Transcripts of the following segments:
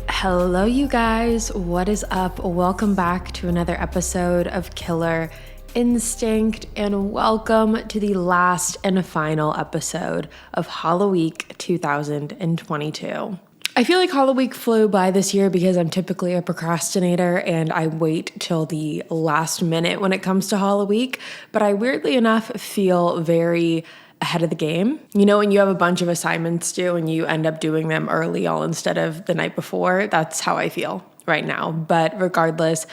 Hello, you guys. What is up? Welcome back to another episode of Killer Instinct, and welcome to the last and final episode of HALLOWEEK 2022. I feel like HALLOWEEK flew by this year because I'm typically a procrastinator and I wait till the last minute when it comes to HALLOWEEK, but I weirdly enough feel very ahead of the game. You know, when you have a bunch of assignments due and you end up doing them early all instead of the night before, that's how I feel right now. But regardless,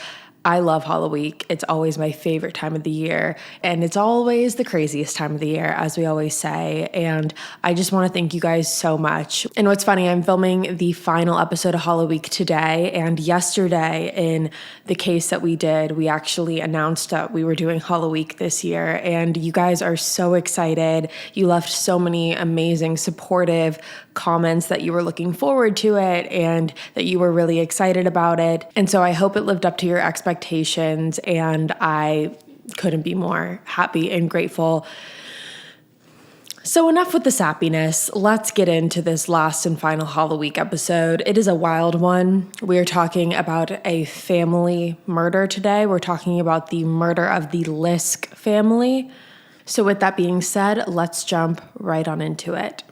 I love HALLOWEEK. It's always my favorite time of the year, and it's always the craziest time of the year, as we always say, and I just want to thank you guys so much. And what's funny, I'm filming the final episode of HALLOWEEK today, and yesterday in the case that we did, we actually announced that we were doing HALLOWEEK this year, and you guys are so excited. You left so many amazing, supportive comments that you were looking forward to it and that you were really excited about it, and so I hope it lived up to your expectations, and I couldn't be more happy and grateful. So enough with the sappiness. Let's get into this last and final HALLOWEEK episode. It is a wild one. We're talking about a family murder today. We're talking about the murder of the Liske family. So with that being said, let's jump right on into it.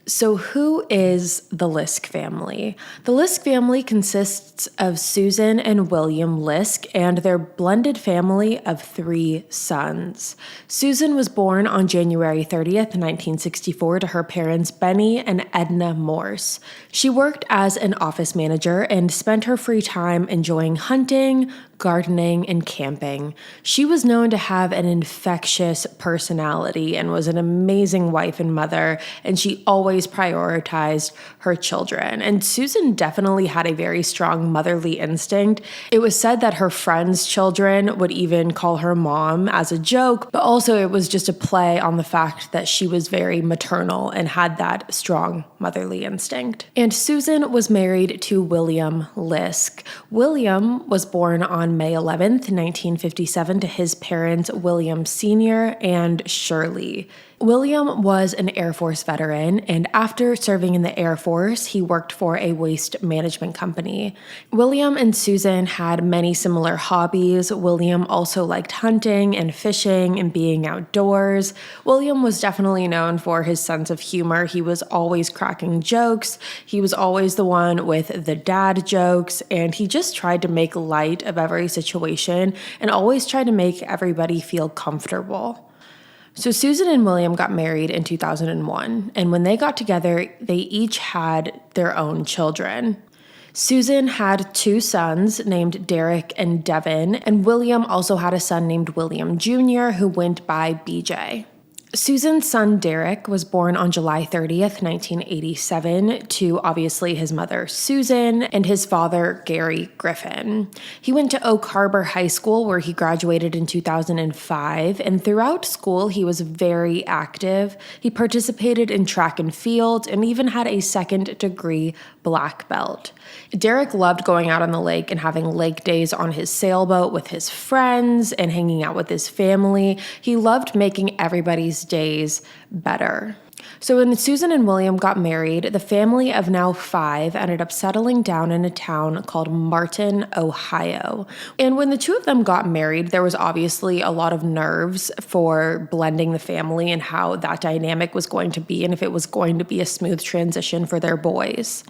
So who is the Liske family? The Liske family consists of Susan and William Liske and their blended family of 3 sons. Susan was born on January 30th, 1964 to her parents Benny and Edna Morse. She worked as an office manager and spent her free time enjoying hunting, gardening, and camping. She was known to have an infectious personality and was an amazing wife and mother, and she always prioritized her children. And Susan definitely had a very strong motherly instinct. It was said that her friends' children would even call her mom as a joke, but also it was just a play on the fact that she was very maternal and had that strong motherly instinct. And Susan was married to William Liske. William was born on May 11th, 1957 to his parents William Sr. and Shirley. William was an Air Force veteran, and after serving in the Air Force, he worked for a waste management company. William and Susan had many similar hobbies. William also liked hunting and fishing and being outdoors. William was definitely known for his sense of humor. He was always cracking jokes. He was always the one with the dad jokes, and he just tried to make light of every situation and always tried to make everybody feel comfortable. So Susan and William got married in 2001, and when they got together, they each had their own children. Susan had 2 sons named Derek and Devon, and William also had a son named William Jr. who went by BJ. Susan's son Derek was born on July 30th, 1987 to obviously his mother Susan and his father Gary Griffin. He went to Oak Harbor High School where he graduated in 2005, and throughout school he was very active. He participated in track and field and even had a 2nd degree black belt. Derek loved going out on the lake and having lake days on his sailboat with his friends and hanging out with his family. He loved making everybody's days better. So when Susan and William got married, the family of now 5 ended up settling down in a town called Martin, Ohio. And when the 2 of them got married, there was obviously a lot of nerves for blending the family and how that dynamic was going to be and if it was going to be a smooth transition for their boys.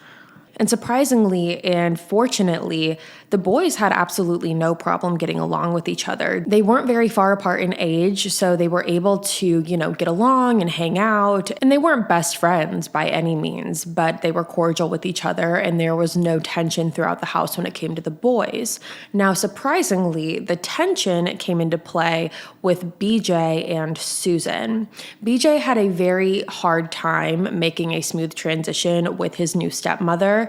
And surprisingly and fortunately, the boys had absolutely no problem getting along with each other. They weren't very far apart in age, so they were able to, get along and hang out. And they weren't best friends by any means, but they were cordial with each other, and there was no tension throughout the house when it came to the boys. Now, surprisingly, the tension came into play with BJ and Susan. BJ had a very hard time making a smooth transition with his new stepmother.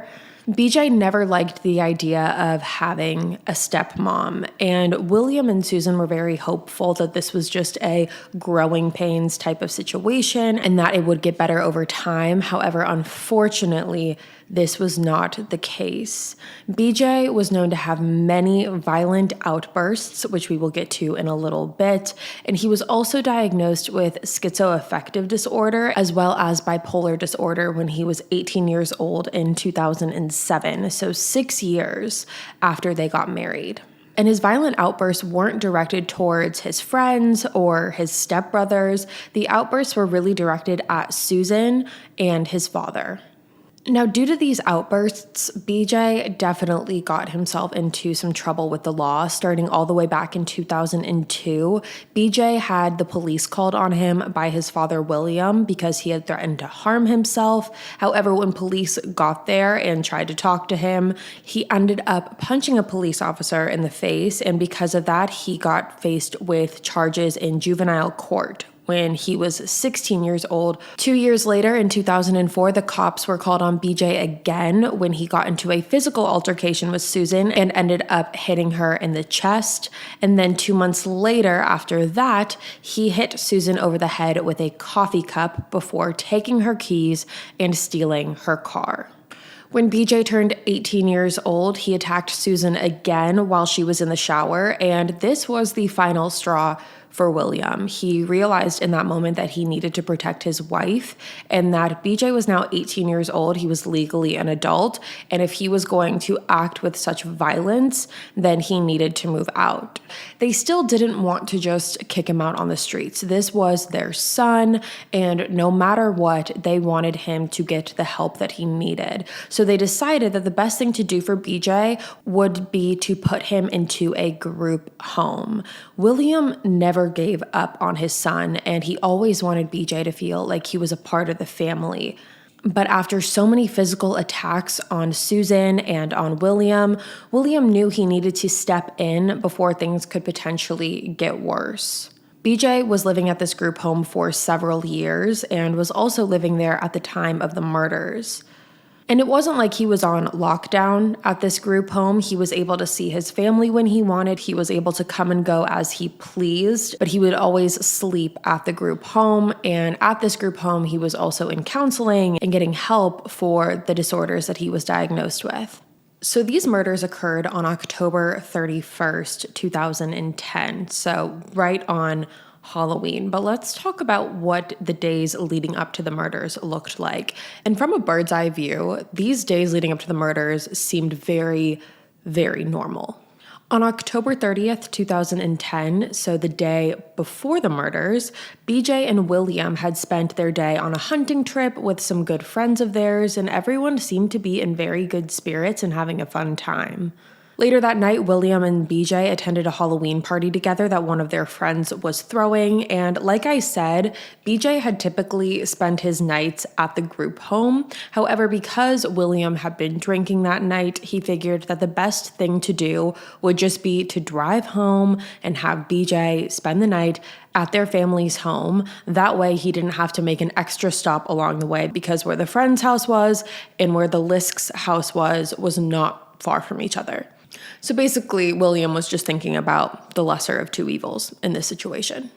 BJ never liked the idea of having a stepmom, and William and Susan were very hopeful that this was just a growing pains type of situation and that it would get better over time. However, unfortunately, this was not the case. BJ was known to have many violent outbursts, which we will get to in a little bit, and he was also diagnosed with schizoaffective disorder as well as bipolar disorder when he was 18 years old in 2007, so 6 years after they got married. And his violent outbursts weren't directed towards his friends or his stepbrothers. The outbursts were really directed at Susan and his father. Now, due to these outbursts, BJ definitely got himself into some trouble with the law. Starting all the way back in 2002, BJ had the police called on him by his father, William, because he had threatened to harm himself. However, when police got there and tried to talk to him, he ended up punching a police officer in the face, and because of that, he got faced with charges in juvenile court when he was 16 years old. 2 years later, in 2004, the cops were called on BJ again when he got into a physical altercation with Susan and ended up hitting her in the chest. And then 2 months later, after that, he hit Susan over the head with a coffee cup before taking her keys and stealing her car. When BJ turned 18 years old, he attacked Susan again while she was in the shower, and this was the final straw for William. He realized in that moment that he needed to protect his wife and that BJ was now 18 years old. He was legally an adult, and if he was going to act with such violence, then he needed to move out. They still didn't want to just kick him out on the streets. This was their son, and no matter what, they wanted him to get the help that he needed. So they decided that the best thing to do for BJ would be to put him into a group home. William never gave up on his son, and he always wanted BJ to feel like he was a part of the family. But after so many physical attacks on Susan and on William knew he needed to step in before things could potentially get worse. BJ was living at this group home for several years and was also living there at the time of the murders. And it wasn't like he was on lockdown at this group home. He was able to see his family when he wanted. He was able to come and go as he pleased, but he would always sleep at the group home. And at this group home, he was also in counseling and getting help for the disorders that he was diagnosed with. So these murders occurred on October 31st, 2010. So right on Halloween. But let's talk about what the days leading up to the murders looked like. And from a bird's eye view, these days leading up to the murders seemed very, very normal. On October 30th, 2010, so the day before the murders, BJ and William had spent their day on a hunting trip with some good friends of theirs, and everyone seemed to be in very good spirits and having a fun time. Later that night, William and BJ attended a Halloween party together that one of their friends was throwing, and like I said, BJ had typically spent his nights at the group home. However, because William had been drinking that night, he figured that the best thing to do would just be to drive home and have BJ spend the night at their family's home. That way he didn't have to make an extra stop along the way, because where the friend's house was and where the Liske's house was not far from each other. So basically, William was just thinking about the lesser of two evils in this situation.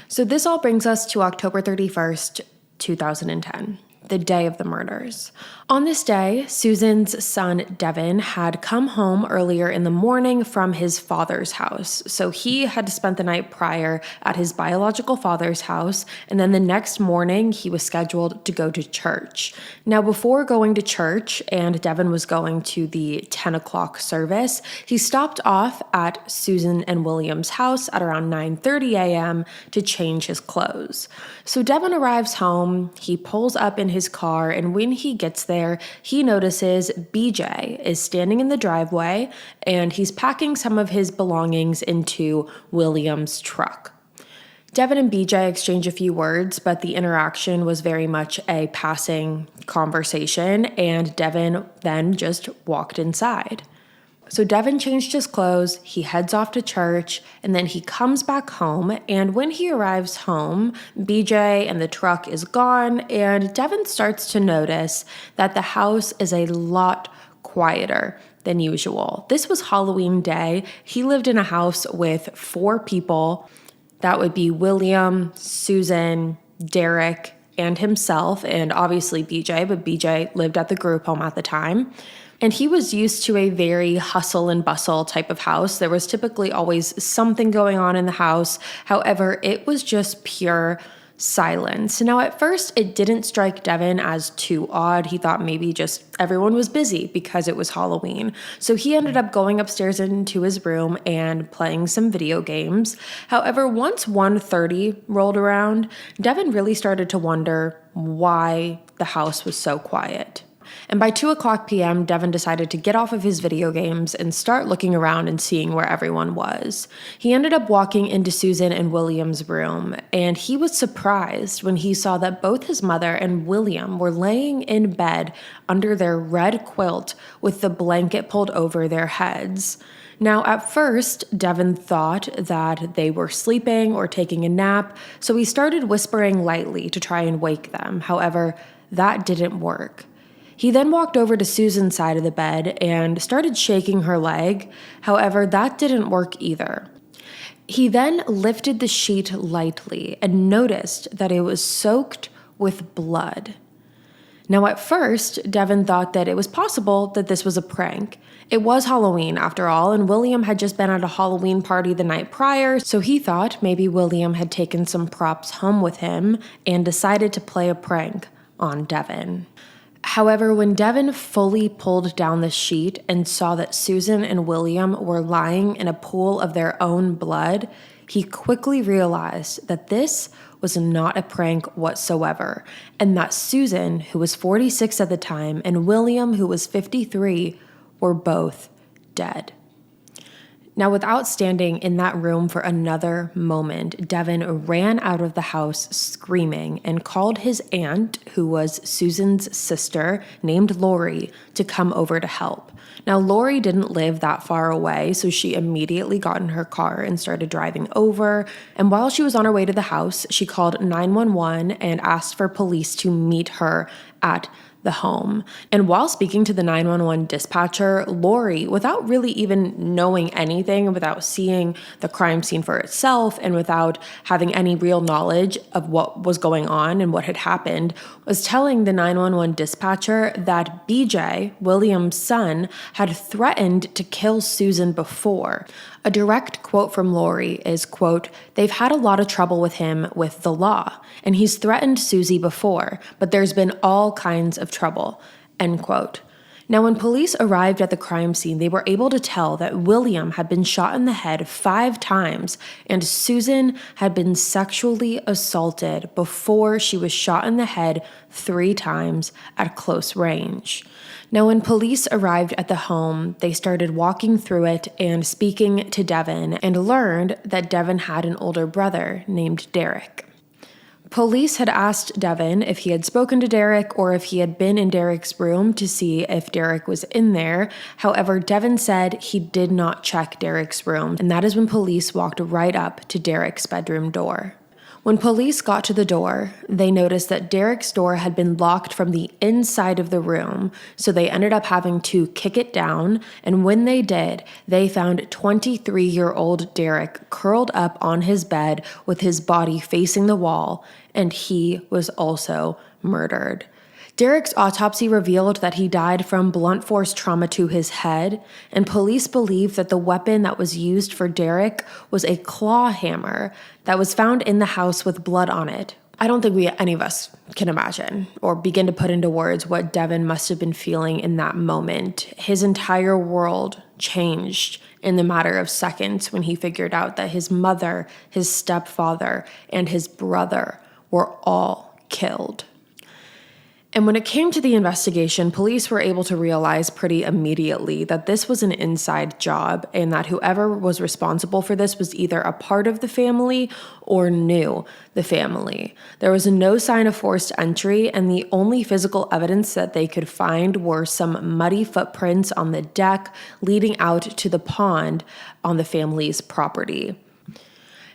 So this all brings us to October 31st, 2010. The day of the murders. On this day, Susan's son, Devon, had come home earlier in the morning from his father's house. So he had spent the night prior at his biological father's house, and then the next morning he was scheduled to go to church. Now, before going to church, and Devon was going to the 10 o'clock service, he stopped off at Susan and William's house at around 9:30 a.m. to change his clothes. So Devon arrives home, he pulls up in his car, and when he gets there, he notices BJ is standing in the driveway and he's packing some of his belongings into William's truck. Devon and BJ exchange a few words, but the interaction was very much a passing conversation, and Devon then just walked inside. So Devon changed his clothes, he heads off to church, and then he comes back home, and when he arrives home, BJ and the truck is gone, and Devon starts to notice that the house is a lot quieter than usual. This was Halloween day. He lived in a house with 4 people. That would be William, Susan, Derek, and himself, and obviously BJ, but BJ lived at the group home at the time. And he was used to a very hustle and bustle type of house. There was typically always something going on in the house. However, it was just pure silence. Now, at first, it didn't strike Devon as too odd. He thought maybe just everyone was busy because it was Halloween. So he ended up going upstairs into his room and playing some video games. However, once 1:30 rolled around, Devon really started to wonder why the house was so quiet. And by 2:00 p.m., Devon decided to get off of his video games and start looking around and seeing where everyone was. He ended up walking into Susan and William's room, and he was surprised when he saw that both his mother and William were laying in bed under their red quilt with the blanket pulled over their heads. Now, at first, Devon thought that they were sleeping or taking a nap, so he started whispering lightly to try and wake them. However, that didn't work. He then walked over to Susan's side of the bed and started shaking her leg. However, that didn't work either. He then lifted the sheet lightly and noticed that it was soaked with blood. Now, at first, Devon thought that it was possible that this was a prank. It was Halloween, after all, and William had just been at a Halloween party the night prior, so he thought maybe William had taken some props home with him and decided to play a prank on Devon. However, when Devon fully pulled down the sheet and saw that Susan and William were lying in a pool of their own blood, he quickly realized that this was not a prank whatsoever, and that Susan, who was 46 at the time, and William, who was 53, were both dead. Now, without standing in that room for another moment, Devon ran out of the house screaming and called his aunt, who was Susan's sister, named Lori, to come over to help. Now, Lori didn't live that far away, so she immediately got in her car and started driving over. And while she was on her way to the house, she called 911 and asked for police to meet her at the home. And while speaking to the 911 dispatcher, Lori, without really even knowing anything, without seeing the crime scene for itself, and without having any real knowledge of what was going on and what had happened, was telling the 911 dispatcher that BJ, William's son, had threatened to kill Susan before. A direct quote from Lori is, quote, "They've had a lot of trouble with him with the law, and he's threatened Susie before, but there's been all kinds of trouble," end quote. Now, when police arrived at the crime scene, they were able to tell that William had been shot in the head 5 times, and Susan had been sexually assaulted before she was shot in the head 3 times at close range. Now, when police arrived at the home, they started walking through it and speaking to Devon, and learned that Devon had an older brother named Derek. Police had asked Devon if he had spoken to Derek or if he had been in Derek's room to see if Derek was in there. However, Devon said he did not check Derek's room, and that is when police walked right up to Derek's bedroom door. When police got to the door, they noticed that Derek's door had been locked from the inside of the room, so they ended up having to kick it down, and when they did, they found 23-year-old Derek curled up on his bed with his body facing the wall, and he was also murdered. Derek's autopsy revealed that he died from blunt force trauma to his head, and police believe that the weapon that was used for Derek was a claw hammer that was found in the house with blood on it. I don't think any of us can imagine or begin to put into words what Devon must have been feeling in that moment. His entire world changed in the matter of seconds when he figured out that his mother, his stepfather, and his brother were all killed. And when it came to the investigation, police were able to realize pretty immediately that this was an inside job, and that whoever was responsible for this was either a part of the family or knew the family. There was no sign of forced entry, and the only physical evidence that they could find were some muddy footprints on the deck leading out to the pond on the family's property.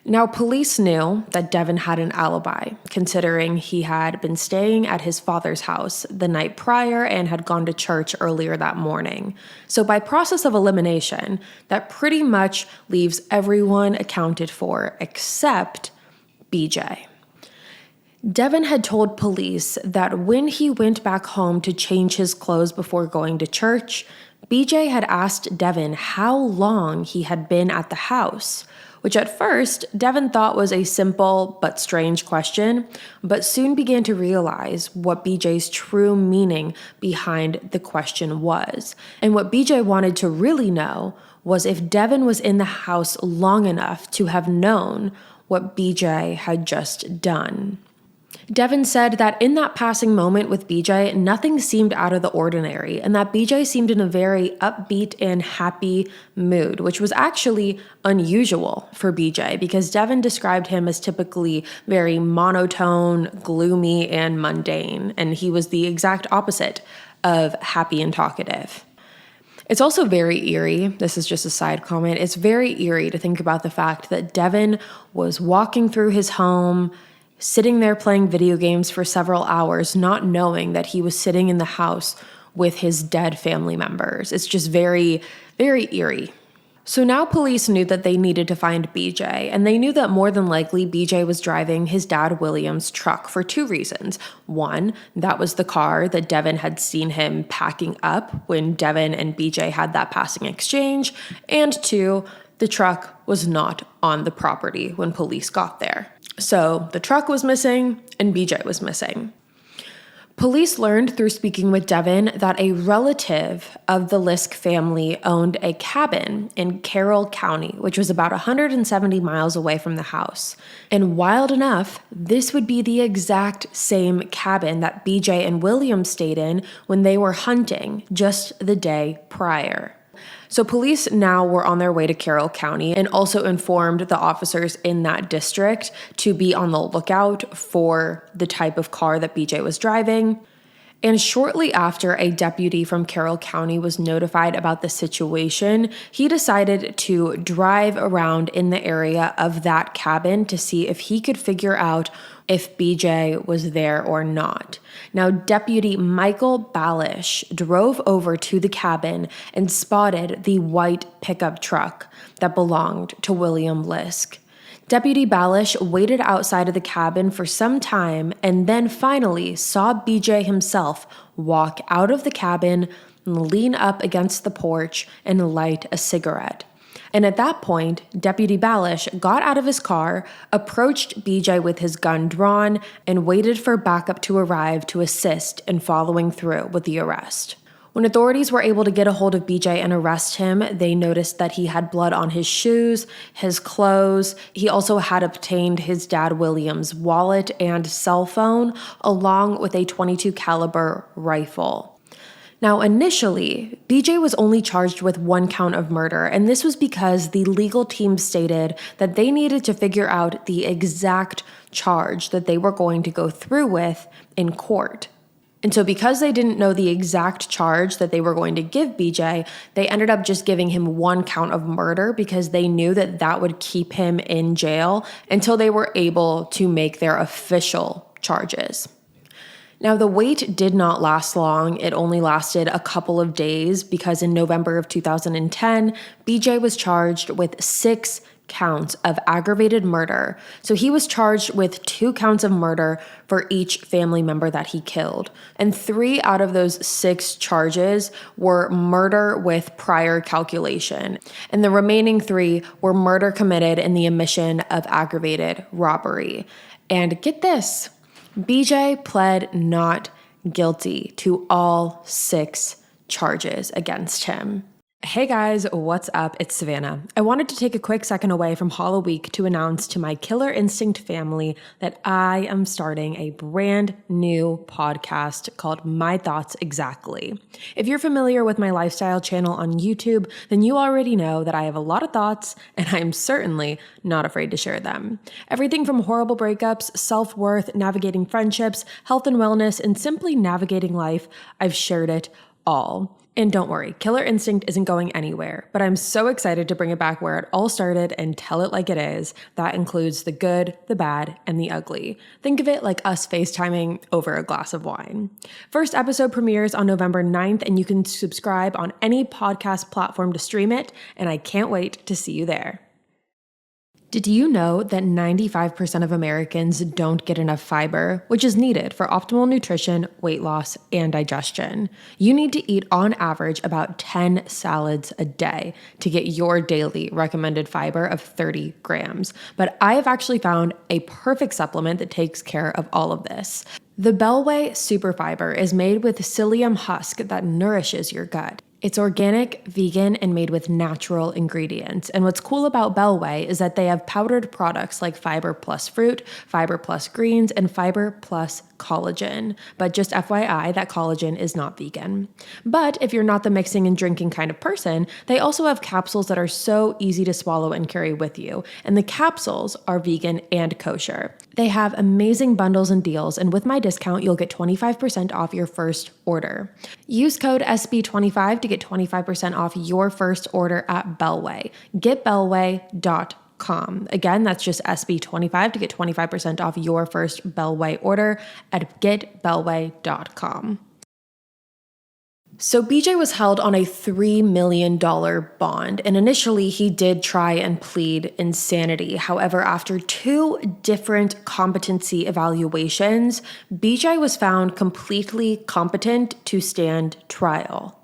Now, police knew that Devon had an alibi, considering he had been staying at his father's house the night prior and had gone to church earlier that morning. So by process of elimination, that pretty much leaves everyone accounted for except BJ. Devon had told police that when he went back home to change his clothes before going to church, BJ had asked Devon how long he had been at the house, which at first Devon thought was a simple but strange question, but soon began to realize what BJ's true meaning behind the question was. And what BJ wanted to really know was if Devon was in the house long enough to have known what BJ had just done. Devon said that in that passing moment with BJ, nothing seemed out of the ordinary, and that BJ seemed in a very upbeat and happy mood, which was actually unusual for BJ because Devon described him as typically very monotone, gloomy, and mundane, and he was the exact opposite of happy and talkative. It's also very eerie. This is just a side comment. It's very eerie to think about the fact that Devon was walking through his home, sitting there playing video games for several hours, not knowing that he was sitting in the house with his dead family members. It's just very, very eerie. So now police knew that they needed to find BJ, and they knew that more than likely BJ was driving his dad William's truck for two reasons. One, that was the car that Devon had seen him packing up when Devon and BJ had that passing exchange, and two, the truck was not on the property when police got there. So the truck was missing and BJ was missing. Police learned through speaking with Devon that a relative of the Liske family owned a cabin in Carroll County, which was about 170 miles away from the house. And wild enough, this would be the exact same cabin that BJ and William stayed in when they were hunting just the day prior. So police now were on their way to Carroll County and also informed the officers in that district to be on the lookout for the type of car that BJ was driving. And shortly after a deputy from Carroll County was notified about the situation, he decided to drive around in the area of that cabin to see if he could figure out if BJ was there or not. Now, Deputy Michael Balish drove over to the cabin and spotted the white pickup truck that belonged to William Liske. Deputy Balish waited outside of the cabin for some time and then finally saw BJ himself walk out of the cabin, lean up against the porch, and light a cigarette. And at that point, Deputy Balish got out of his car, approached BJ with his gun drawn, and waited for backup to arrive to assist in following through with the arrest. When authorities were able to get a hold of BJ and arrest him, they noticed that he had blood on his shoes, his clothes. He also had obtained his dad William's wallet and cell phone, along with a .22 caliber rifle. Now, initially, BJ was only charged with one count of murder, and this was because the legal team stated that they needed to figure out the exact charge that they were going to go through with in court. And so because they didn't know the exact charge that they were going to give BJ, they ended up just giving him one count of murder because they knew that that would keep him in jail until they were able to make their official charges. Now, the wait did not last long. It only lasted a couple of days because in November of 2010, BJ was charged with 6 counts of aggravated murder. So he was charged with 2 counts of murder for each family member that he killed. And 3 out of those 6 charges were murder with prior calculation. And the remaining 3 were murder committed in the omission of aggravated robbery. And get this, BJ pled not guilty to all 6 charges against him. Hey guys, what's up? It's Savannah. I wanted to take a quick second away from HALLOWEEK to announce to my Killer Instinct family that I am starting a brand new podcast called My Thoughts Exactly. If you're familiar with my lifestyle channel on YouTube, then you already know that I have a lot of thoughts and I'm certainly not afraid to share them. Everything from horrible breakups, self-worth, navigating friendships, health and wellness, and simply navigating life, I've shared it all. And don't worry, Killer Instinct isn't going anywhere, but I'm so excited to bring it back where it all started and tell it like it is. That includes the good, the bad, and the ugly. Think of it like us FaceTiming over a glass of wine. First episode premieres on November 9th, and you can subscribe on any podcast platform to stream it, and I can't wait to see you there. Did you know that 95% of Americans don't get enough fiber, which is needed for optimal nutrition, weight loss, and digestion? You need to eat on average about 10 salads a day to get your daily recommended fiber of 30 grams. But I have actually found a perfect supplement that takes care of all of this. The Bellway Superfiber is made with psyllium husk that nourishes your gut. It's organic, vegan, and made with natural ingredients. And what's cool about Bellway is that they have powdered products like Fiber Plus Fruit, Fiber Plus Greens, and Fiber Plus Collagen. But just FYI, that collagen is not vegan. But if you're not the mixing and drinking kind of person, they also have capsules that are so easy to swallow and carry with you. And the capsules are vegan and kosher. They have amazing bundles and deals, and with my discount, you'll get 25% off your first order. Use code SB25 to get 25% off your first order at Bellway. GetBellway.com. Again, that's just SB25 to get 25% off your first Bellway order at GetBellway.com. So BJ was held on a $3 million bond, and initially he did try and plead insanity. However, after 2 different competency evaluations, BJ was found completely competent to stand trial.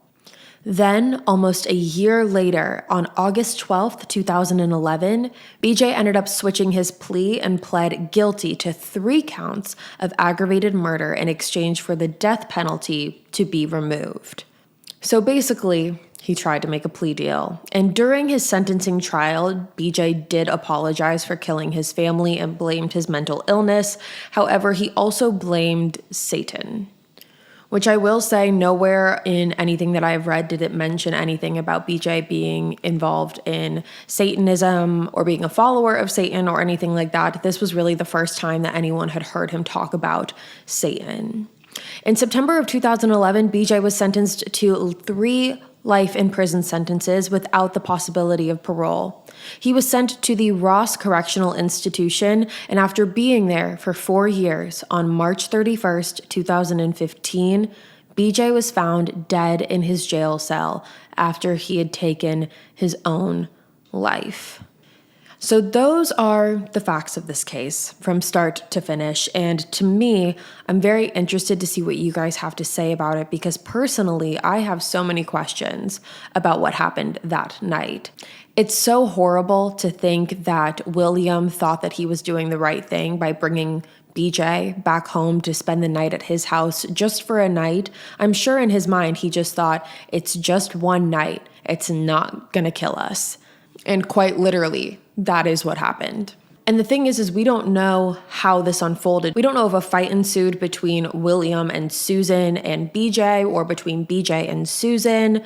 Then, almost a year later, on August 12th, 2011, BJ ended up switching his plea and pled guilty to 3 counts of aggravated murder in exchange for the death penalty to be removed. So basically, he tried to make a plea deal. And during his sentencing trial, BJ did apologize for killing his family and blamed his mental illness. However, he also blamed Satan. Which I will say, nowhere in anything that I've read did it mention anything about BJ being involved in Satanism or being a follower of Satan or anything like that. This was really the first time that anyone had heard him talk about Satan. In September of 2011, BJ was sentenced to 3 life in prison sentences without the possibility of parole. He was sent to the Ross Correctional Institution, and after being there for 4 years, on March 31st, 2015, BJ was found dead in his jail cell after he had taken his own life. So those are the facts of this case from start to finish. And to me, I'm very interested to see what you guys have to say about it because personally, I have so many questions about what happened that night. It's so horrible to think that William thought that he was doing the right thing by bringing BJ back home to spend the night at his house just for a night. I'm sure in his mind, he just thought, it's just one night. It's not gonna kill us. And quite literally, that is what happened. And the thing is we don't know how this unfolded. We don't know if a fight ensued between William and Susan and BJ or between BJ and Susan.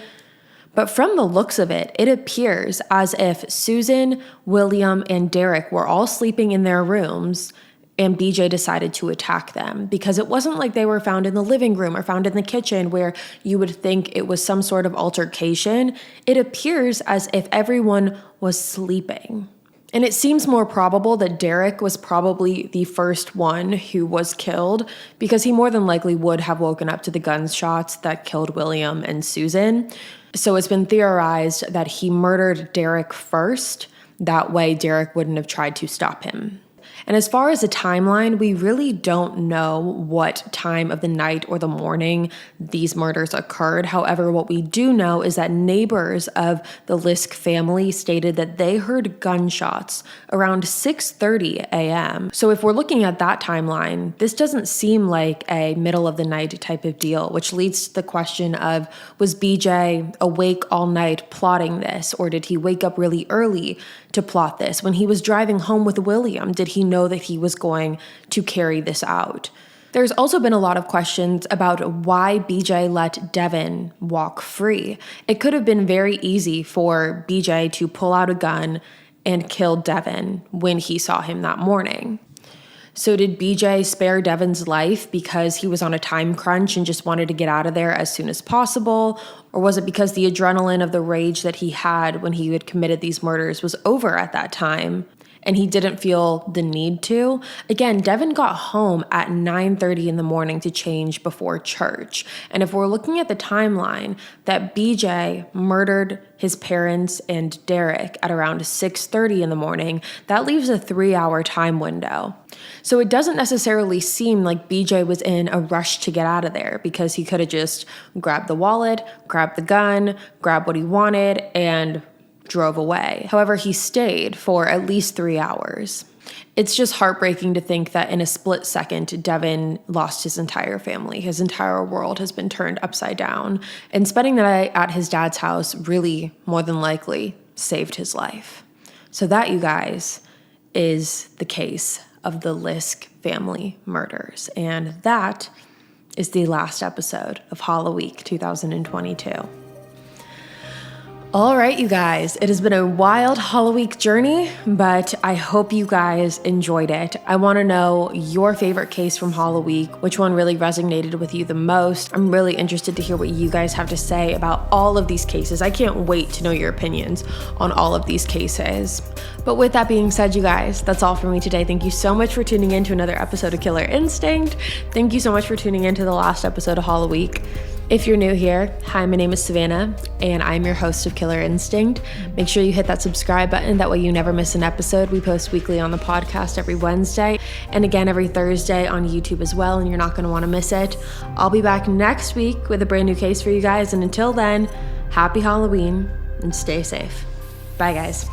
But from the looks of it, it appears as if Susan, William, and Derek were all sleeping in their rooms and BJ decided to attack them because it wasn't like they were found in the living room or found in the kitchen where you would think it was some sort of altercation. It appears as if everyone was sleeping. And it seems more probable that Derek was probably the first one who was killed because he more than likely would have woken up to the gunshots that killed William and Susan. So it's been theorized that he murdered Derek first. That way Derek wouldn't have tried to stop him. And as far as the timeline, we really don't know what time of the night or the morning these murders occurred. However, what we do know is that neighbors of the Liske family stated that they heard gunshots around 6:30 a.m. So if we're looking at that timeline, this doesn't seem like a middle of the night type of deal, which leads to the question of, was BJ awake all night plotting this, or did he wake up really early to plot this? When he was driving home with William, did he know that he was going to carry this out? There's also been a lot of questions about why BJ let Devon walk free. It could have been very easy for BJ to pull out a gun and kill Devon when he saw him that morning. So did BJ spare Devon's life because he was on a time crunch and just wanted to get out of there as soon as possible? Or was it because the adrenaline of the rage that he had when he had committed these murders was over at that time? and he didn't feel the need to. Again, Devon got home at 9:30 in the morning to change before church. And if we're looking at the timeline, that BJ murdered his parents and Derek at around 6:30 in the morning, that leaves a 3-hour time window. So it doesn't necessarily seem like BJ was in a rush to get out of there, because he could have just grabbed the wallet, grabbed the gun, grabbed what he wanted, and drove away. However, he stayed for at least 3 hours. It's just heartbreaking to think that in a split second, Devon lost his entire family. His entire world has been turned upside down. And spending the night at his dad's house really, more than likely, saved his life. So that, you guys, is the case of the Liske family murders. And that is the last episode of HALLOWEEK 2022. All right, you guys, it has been a wild HALLOWEEK journey, but I hope you guys enjoyed it. I want to know your favorite case from HALLOWEEK, which one really resonated with you the most. I'm really interested to hear what you guys have to say about all of these cases. I can't wait to know your opinions on all of these cases. But with that being said, you guys, that's all for me today. Thank you so much for tuning in to another episode of Killer Instinct. Thank you so much for tuning in to the last episode of HALLOWEEK. If you're new here, hi, my name is Savannah, and I'm your host of Killer Instinct. Make sure you hit that subscribe button, that way you never miss an episode. We post weekly on the podcast every Wednesday, and again every Thursday on YouTube as well, and you're not going to want to miss it. I'll be back next week with a brand new case for you guys, and until then, happy Halloween, and stay safe. Bye, guys.